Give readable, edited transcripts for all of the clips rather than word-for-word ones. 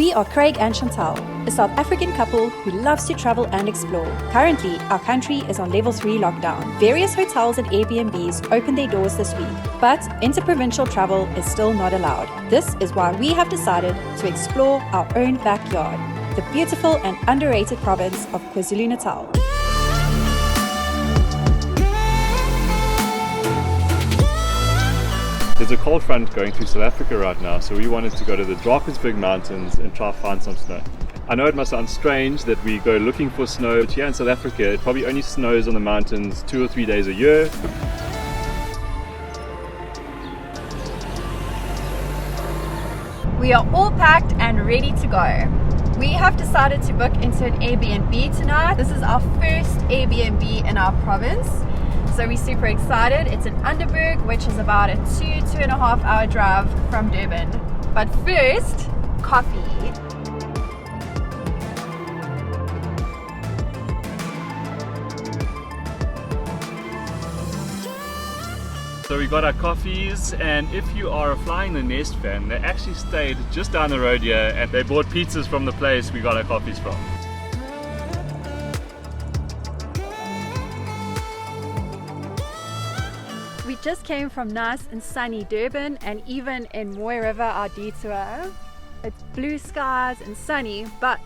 We are Craig and Chantal, a South African couple who loves to travel and explore. Currently, our country is on level 3 lockdown. Various hotels and Airbnbs opened their doors this week, but interprovincial travel is still not allowed. This is why we have decided to explore our own backyard, the beautiful and underrated province of KwaZulu-Natal. There's a cold front going through South Africa right now, so we wanted to go to the Drakensberg Mountains and try to find some snow. I know it must sound strange that we go looking for snow, but here in South Africa it probably only snows on the mountains 2 or 3 days a year. We are all packed and ready to go. We have decided to book into an Airbnb tonight. This is our first Airbnb in our province. So we're super excited. It's in Underberg, which is about a 2.5 hour drive from Durban. But first, coffee. So we got our coffees, and if you are a Flying the Nest fan, they actually stayed just down the road here and they bought pizzas from the place we got our coffees from. We just came from nice and sunny Durban, and even in Mooi River, our detour, it's blue skies and sunny, but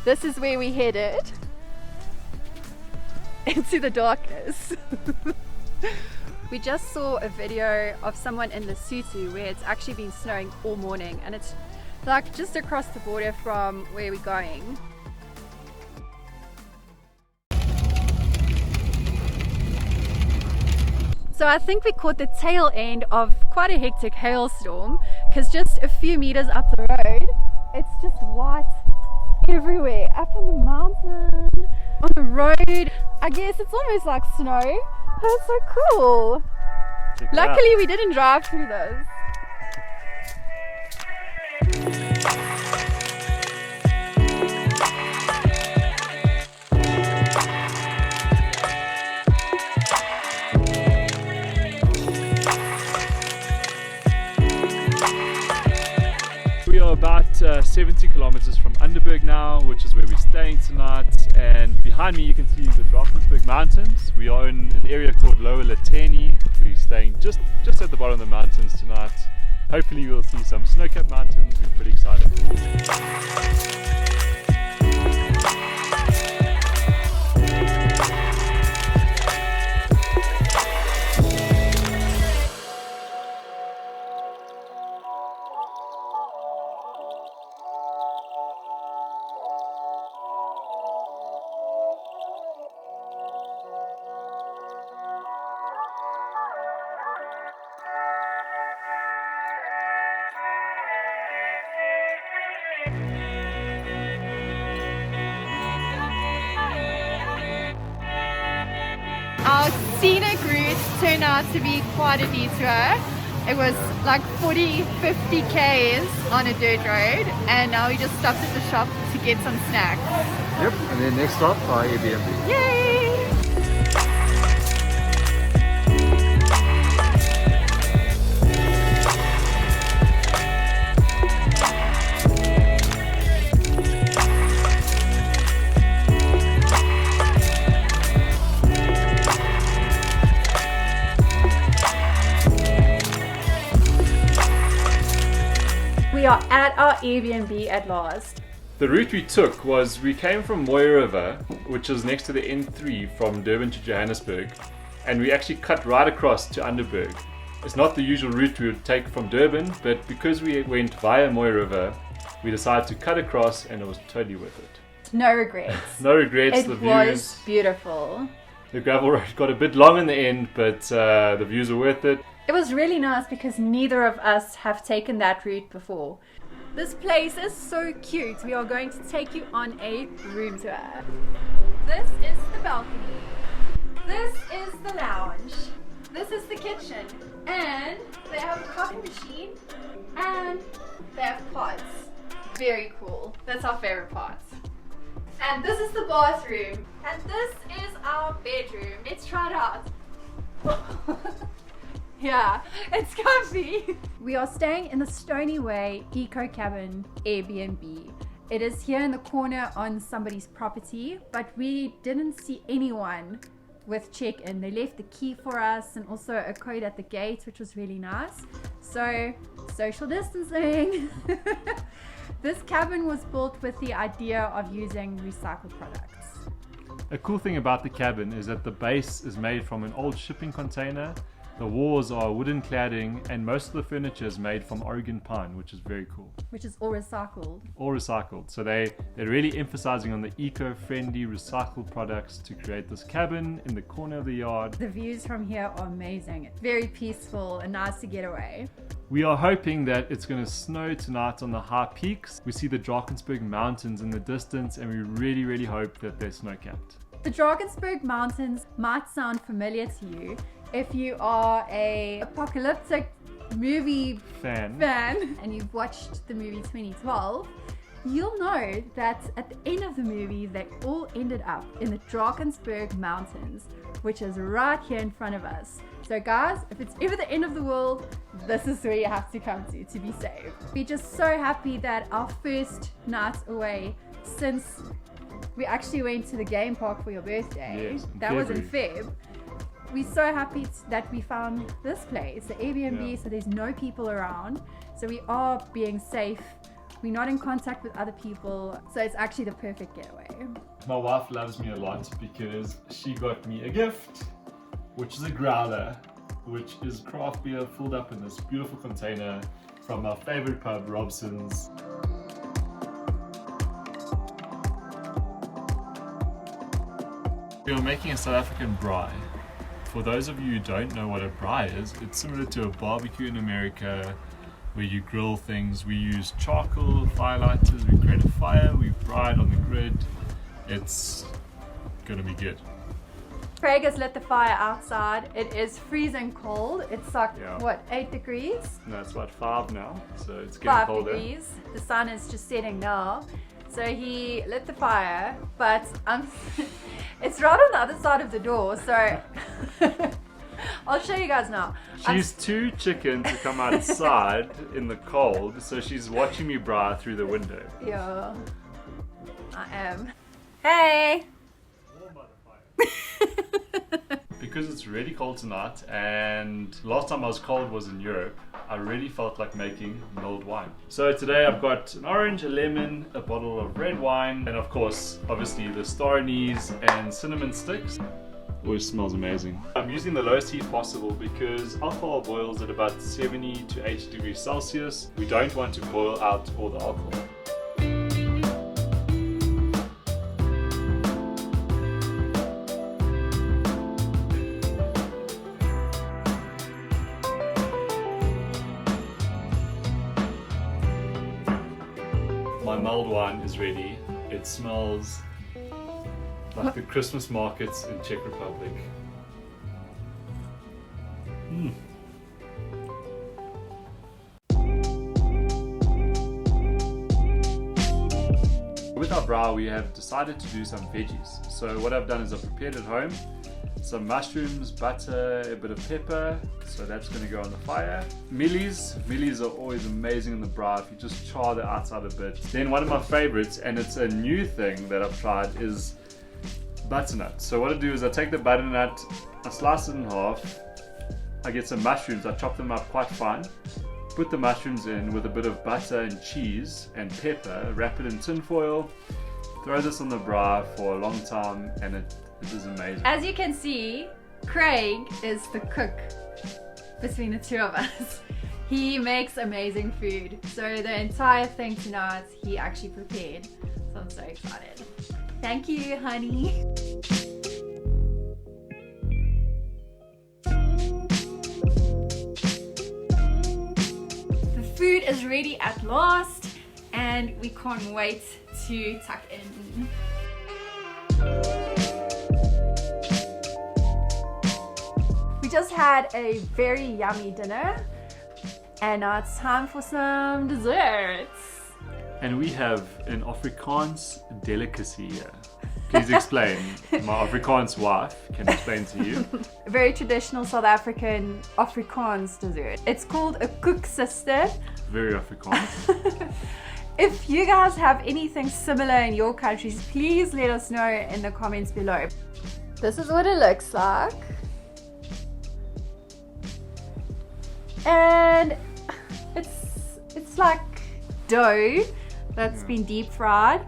this is where we headed, into the darkness. We just saw a video of someone in Lesotho where it's actually been snowing all morning, and it's like just across the border from where we're going. So I think we caught the tail end of quite a hectic hailstorm, because just a few meters up the road, it's just white everywhere, up on the mountain, on the road. I guess it's almost like snow. That's so cool. Luckily we didn't drive through those. We are about 70 kilometers from Underberg now, which is where we're staying tonight, and behind me you can see the Drakensberg Mountains. We are in an area called Lower Loteni. We're staying just at the bottom of the mountains tonight. Hopefully we'll see some snow-capped mountains. We're pretty excited. Our scenic route turned out to be quite a detour. It was like 40-50 k's on a dirt road, and now we just stopped at the shop to get some snacks. Yep, and then next stop, our Airbnb. Yay! We are at our Airbnb at last. The route we took was, we came from Mooi River, which is next to the N3 from Durban to Johannesburg, and we actually cut right across to Underberg. It's not the usual route we would take from Durban, but because we went via Mooi River, we decided to cut across, and it was totally worth it. No regrets. No regrets. It the was views, beautiful. the gravel road got a bit long in the end, but the views are worth it. It was really nice because neither of us have taken that route before. This place is so cute. We are going to take you on a room tour. This is the balcony. This is the lounge. This is the kitchen. And they have a coffee machine. And they have pots. Very cool. That's our favorite part. And this is the bathroom. And this is our bedroom. Let's try it out. Yeah, it's comfy. We are staying in the Stony Way Eco Cabin Airbnb. It is here in the corner on somebody's property, but we didn't see anyone with check-in. They left the key for us and also a code at the gate, which was really nice. So, social distancing. This cabin was built with the idea of using recycled products. A cool thing about the cabin is that the base is made from an old shipping container. The walls are wooden cladding and most of the furniture is made from Oregon pine, which is very cool. Which is all recycled. All recycled. So they're really emphasizing on the eco-friendly recycled products to create this cabin in the corner of the yard. The views from here are amazing. It's very peaceful and nice to get away. We are hoping that it's going to snow tonight on the high peaks. We see the Drakensberg Mountains in the distance and we really, really hope that they're snow-capped. The Drakensberg Mountains might sound familiar to you if you are a apocalyptic movie fan and you've watched the movie 2012. You'll know that at the end of the movie they all ended up in the Drakensberg Mountains, which is right here in front of us. So guys, if it's ever the end of the world, this is where you have to come to be safe. We're just so happy that our first night away since we actually went to the game park for your birthday. Yes, that was in Feb. We're so happy that we found this place, the Airbnb, so there's no people around. So we are being safe. We're not in contact with other people. So it's actually the perfect getaway. My wife loves me a lot because she got me a gift, which is a growler, which is craft beer filled up in this beautiful container from our favorite pub, Robson's. We are making a South African braai. For those of you who don't know what a braai is, it's similar to a barbecue in America where you grill things. We use charcoal, firelighters, we create a fire, we braai it on the grid. It's gonna be good. Craig has lit the fire outside. It is freezing cold. It's like, what, 8 degrees? No, it's about 5 now, so it's getting 5 colder. degrees. The sun is just setting now. So he lit the fire, but it's right on the other side of the door, so I'll show you guys now. She's too chicken to come outside in the cold, so she's watching me braai through the window. Yeah, I am. Hey! Because it's really cold tonight, and last time I was cold was in Europe, I really felt like making mulled wine. So today I've got an orange, a lemon, a bottle of red wine, and of course, obviously the star anise and cinnamon sticks. Always smells amazing. I'm using the lowest heat possible because alcohol boils at about 70 to 80 degrees Celsius. We don't want to boil out all the alcohol. My mulled wine is ready. It smells like the Christmas markets in Czech Republic. With our braai, we have decided to do some veggies. So what I've done is I've prepared at home some mushrooms, butter, a bit of pepper, so that's going to go on the fire. Mealies are always amazing in the braai if you just char the outside a bit. Then one of my favorites, and it's a new thing that I've tried, is butternut. So what I do is I take the butternut, I slice it in half, I get some mushrooms, I chop them up quite fine, put the mushrooms in with a bit of butter and cheese and pepper, wrap it in tin foil, throw this on the braai for a long time, and it is amazing. As you can see, Craig is the cook between the two of us. He makes amazing food. So the entire thing tonight, he actually prepared. So I'm so excited. Thank you, honey. The food is ready at last, and we can't wait to tuck in. We just had a very yummy dinner, and now it's time for some desserts. And we have an Afrikaans delicacy here. Please explain. My Afrikaans wife can explain to you. A very traditional South African Afrikaans dessert. It's called a koeksister. Very Afrikaans. If you guys have anything similar in your countries, please let us know in the comments below. This is what it looks like. And it's like dough that's been deep fried.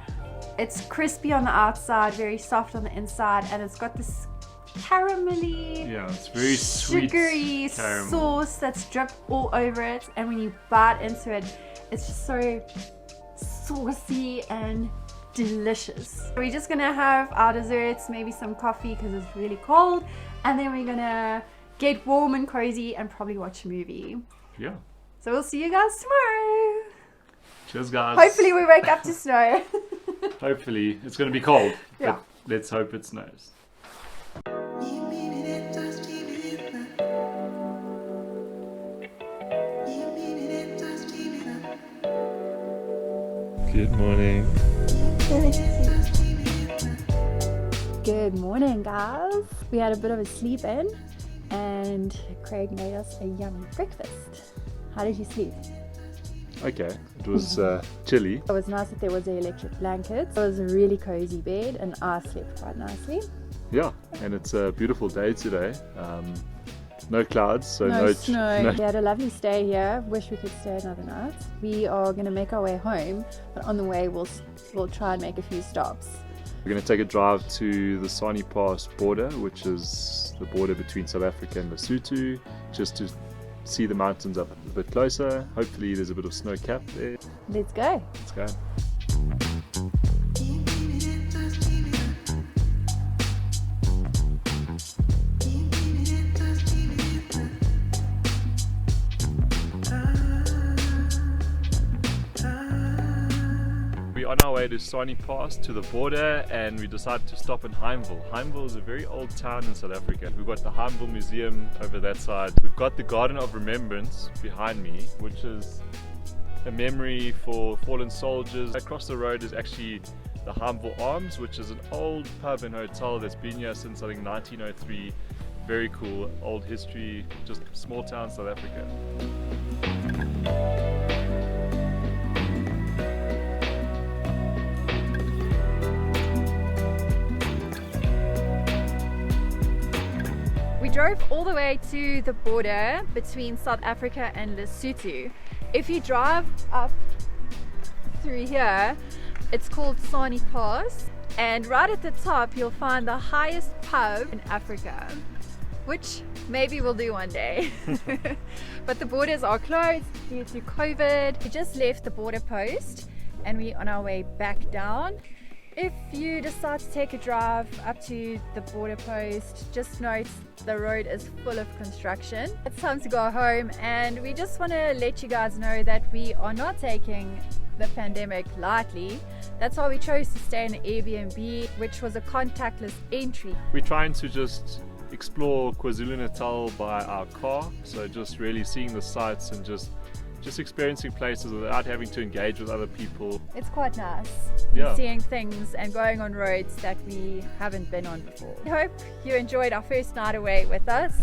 It's crispy on the outside, very soft on the inside, and it's got this caramelly, it's very sweet, sugary caramel sauce that's dripped all over it. And when you bite into it, it's just so saucy and delicious. We're just gonna have our desserts, maybe some coffee because it's really cold, and then we're gonna get warm and cozy and probably watch a movie. Yeah. So we'll see you guys tomorrow. Cheers, guys. Hopefully we wake up to snow. Hopefully it's going to be cold. Yeah. But let's hope it snows. Good morning. Good morning, guys. We had a bit of a sleep in and Craig made us a yummy breakfast. How did you sleep? Okay, it was chilly. It was nice that there was an electric blanket. It was a really cozy bed and I slept quite nicely. Yeah, and it's a beautiful day today. No clouds, so no snow. We had a lovely stay here. Wish we could stay another night. We are going to make our way home, but on the way we'll try and make a few stops. We're going to take a drive to the Sani Pass border, which is the border between South Africa and Lesotho, just to see the mountains up a bit closer. Hopefully there's a bit of snow cap there. Let's go. Let's go. We're on our way to Sani Pass, to the border, and we decided to stop in Himeville. Himeville is a very old town in South Africa. We've got the Himeville Museum over that side. We've got the Garden of Remembrance behind me, which is a memory for fallen soldiers. Across the road is actually the Himeville Arms, which is an old pub and hotel that's been here since I think 1903. Very cool, old history, just small town South Africa. We drove all the way to the border between South Africa and Lesotho. If you drive up through here, it's called Sani Pass, and right at the top you'll find the highest pub in Africa, which maybe we'll do one day. But the borders are closed due to COVID. We just left the border post and we're on our way back down. If you decide to take a drive up to the border post, just note the road is full of construction. It's time to go home, and we just want to let you guys know that we are not taking the pandemic lightly. That's why we chose to stay in an Airbnb, which was a contactless entry. We're trying to just explore KwaZulu-Natal by our car, so just really seeing the sights and just experiencing places without having to engage with other people. It's quite nice. Yeah. Seeing things and going on roads that we haven't been on before. We hope you enjoyed our first night away with us,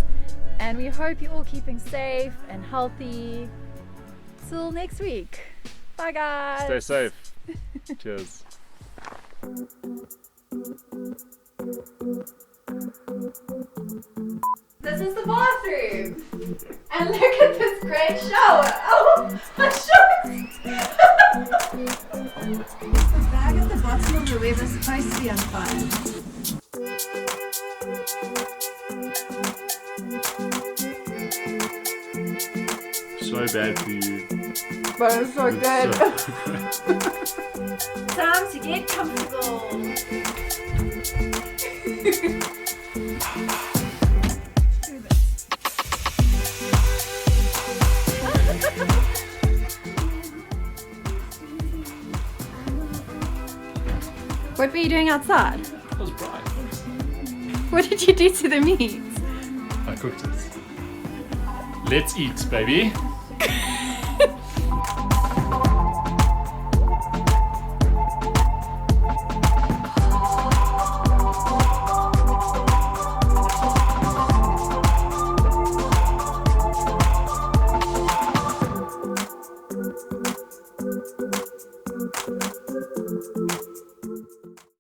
and we hope you're all keeping safe and healthy. Till next week. Bye guys. Stay safe. Cheers. This is the bathroom. And look at this great shower. Oh, my shorts! The bag at the bottom of the web is supposed to be on fire. So bad for you. But it's so good. So Time to get comfortable. What were you doing outside? it was bright. What did you do to the meat? I cooked it. Let's eat, baby.